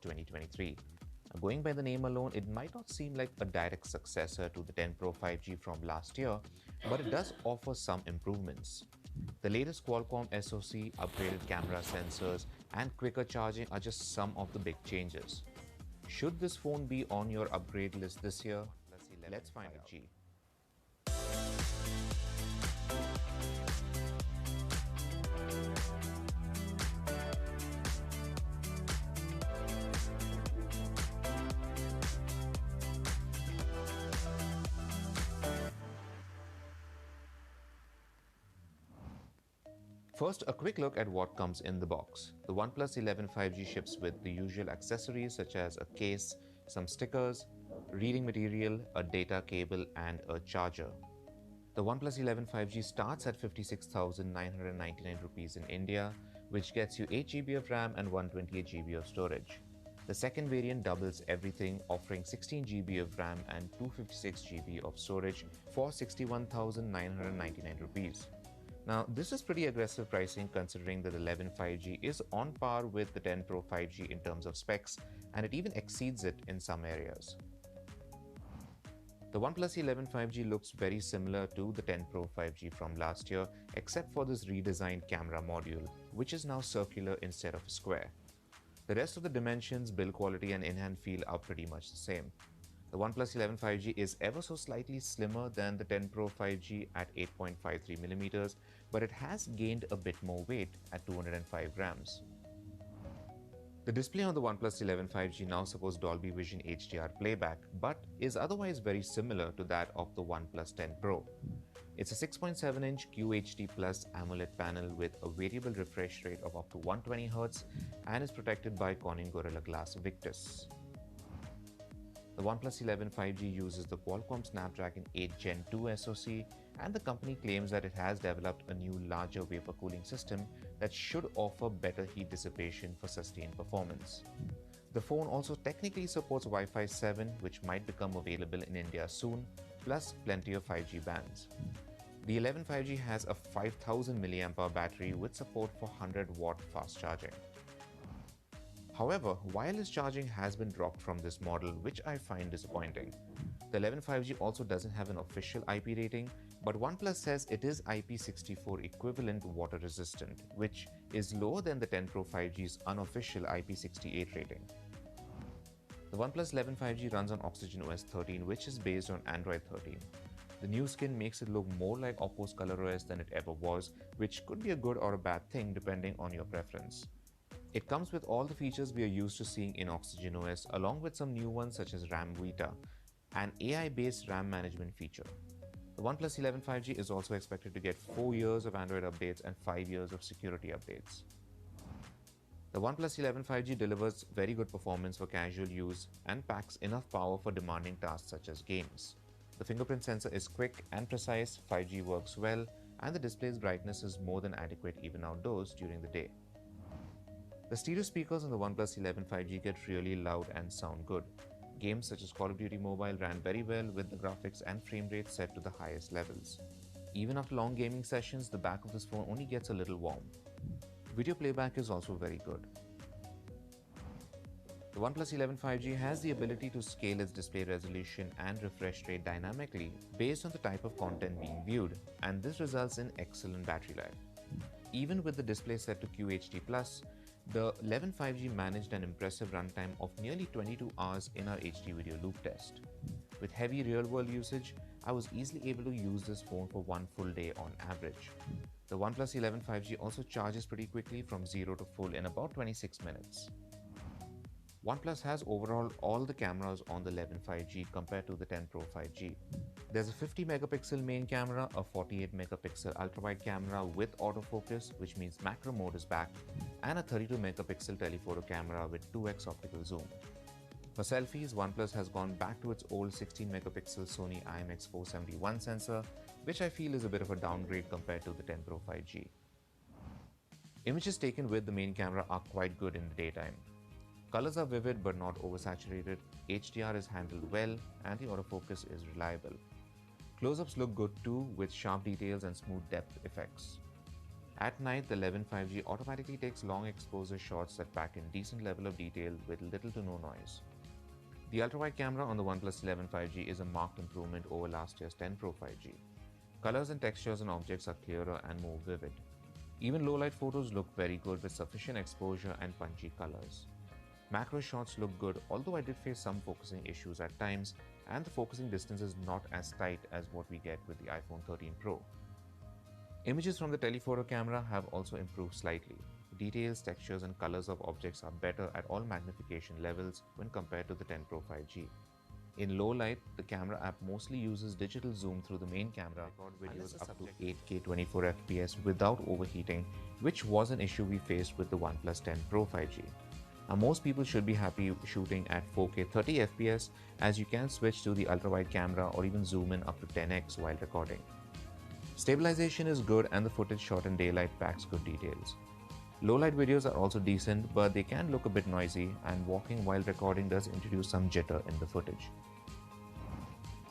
2023. Going by the name alone, it might not seem like a direct successor to the 10 Pro 5G from last year, but it does offer some improvements. The latest Qualcomm SoC, upgraded camera sensors, and quicker charging are just some of the big changes. Should this phone be on your upgrade list this year? Let's find out. First, a quick look at what comes in the box. The OnePlus 11 5G ships with the usual accessories such as a case, some stickers, reading material, a data cable, and a charger. The OnePlus 11 5G starts at 56,999 rupees in India, which gets you 8GB of RAM and 128GB of storage. The second variant doubles everything, offering 16GB of RAM and 256GB of storage for 61,999 rupees. Now, this is pretty aggressive pricing considering that the 11 5G is on par with the 10 Pro 5G in terms of specs, and it even exceeds it in some areas. The OnePlus 11 5G looks very similar to the 10 Pro 5G from last year, except for this redesigned camera module, which is now circular instead of a square. The rest of the dimensions, build quality, and in-hand feel are pretty much the same. The OnePlus 11 5G is ever so slightly slimmer than the 10 Pro 5G at 8.53mm, but it has gained a bit more weight at 205 grams. The display on the OnePlus 11 5G now supports Dolby Vision HDR playback, but is otherwise very similar to that of the OnePlus 10 Pro. It's a 6.7-inch QHD Plus AMOLED panel with a variable refresh rate of up to 120Hz and is protected by Corning Gorilla Glass Victus. The OnePlus 11 5G uses the Qualcomm Snapdragon 8 Gen 2 SoC, and the company claims that it has developed a new larger vapor cooling system that should offer better heat dissipation for sustained performance. The phone also technically supports Wi-Fi 7, which might become available in India soon, plus plenty of 5G bands. The 11 5G has a 5000 mAh battery with support for 100-watt fast charging. However, wireless charging has been dropped from this model, which I find disappointing. The 11 5G also doesn't have an official IP rating, but OnePlus says it is IP64 equivalent water resistant, which is lower than the 10 Pro 5G's unofficial IP68 rating. The OnePlus 11 5G runs on Oxygen OS 13, which is based on Android 13. The new skin makes it look more like Oppo's ColorOS than it ever was, which could be a good or a bad thing depending on your preference. It comes with all the features we are used to seeing in Oxygen OS, along with some new ones such as RAM Vita, an AI-based RAM management feature. The OnePlus 11 5G is also expected to get 4 years of Android updates and 5 years of security updates. The OnePlus 11 5G delivers very good performance for casual use and packs enough power for demanding tasks such as games. The fingerprint sensor is quick and precise, 5G works well, and the display's brightness is more than adequate even outdoors during the day. The stereo speakers on the OnePlus 11 5G get really loud and sound good. Games such as Call of Duty Mobile ran very well with the graphics and frame rate set to the highest levels. Even after long gaming sessions, the back of this phone only gets a little warm. Video playback is also very good. The OnePlus 11 5G has the ability to scale its display resolution and refresh rate dynamically based on the type of content being viewed, and this results in excellent battery life. Even with the display set to QHD+, the 11 5G managed an impressive runtime of nearly 22 hours in our HD video loop test. With heavy real-world usage, I was easily able to use this phone for one full day on average. The OnePlus 11 5G also charges pretty quickly from 0 to full in about 26 minutes. OnePlus has overall all the cameras on the 11 5G compared to the 10 Pro 5G. There's a 50 megapixel main camera, a 48 megapixel ultra-wide camera with autofocus, which means macro mode is back, and a 32 megapixel telephoto camera with 2x optical zoom. For selfies, OnePlus has gone back to its old 16 megapixel Sony IMX471 sensor, which I feel is a bit of a downgrade compared to the 10 Pro 5G. Images taken with the main camera are quite good in the daytime. Colors are vivid but not oversaturated, HDR is handled well, and the autofocus is reliable. Close-ups look good too, with sharp details and smooth depth effects. At night, the 11 5G automatically takes long exposure shots that pack in decent level of detail with little to no noise. The ultra-wide camera on the OnePlus 11 5G is a marked improvement over last year's 10 Pro 5G. Colors and textures and objects are clearer and more vivid. Even low-light photos look very good with sufficient exposure and punchy colors. Macro shots look good, although I did face some focusing issues at times, and the focusing distance is not as tight as what we get with the iPhone 13 Pro. Images from the telephoto camera have also improved slightly. Details, textures, and colors of objects are better at all magnification levels when compared to the 10 Pro 5G. In low light, the camera app mostly uses digital zoom through the main camera to record videos up to 8K 24fps without overheating, which was an issue we faced with the OnePlus 10 Pro 5G. Now, most people should be happy shooting at 4K 30fps, as you can switch to the ultra-wide camera or even zoom in up to 10x while recording. Stabilization is good and the footage shot in daylight packs good details. Low-light videos are also decent, but they can look a bit noisy, and walking while recording does introduce some jitter in the footage.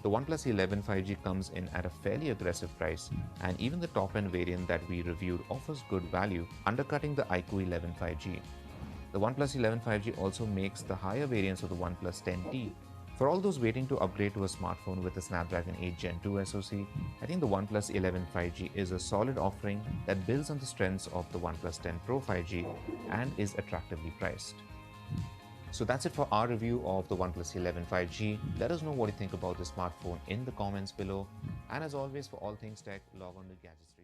The OnePlus 11 5G comes in at a fairly aggressive price, and even the top-end variant that we reviewed offers good value, undercutting the iQOO 11 5G. The OnePlus 11 5G also makes the higher variants of the OnePlus 10T. For all those waiting to upgrade to a smartphone with a Snapdragon 8 Gen 2 SoC, I think the OnePlus 11 5G is a solid offering that builds on the strengths of the OnePlus 10 Pro 5G and is attractively priced. So that's it for our review of the OnePlus 11 5G. Let us know what you think about the smartphone in the comments below. And as always, for all things tech, log on to Gadgets.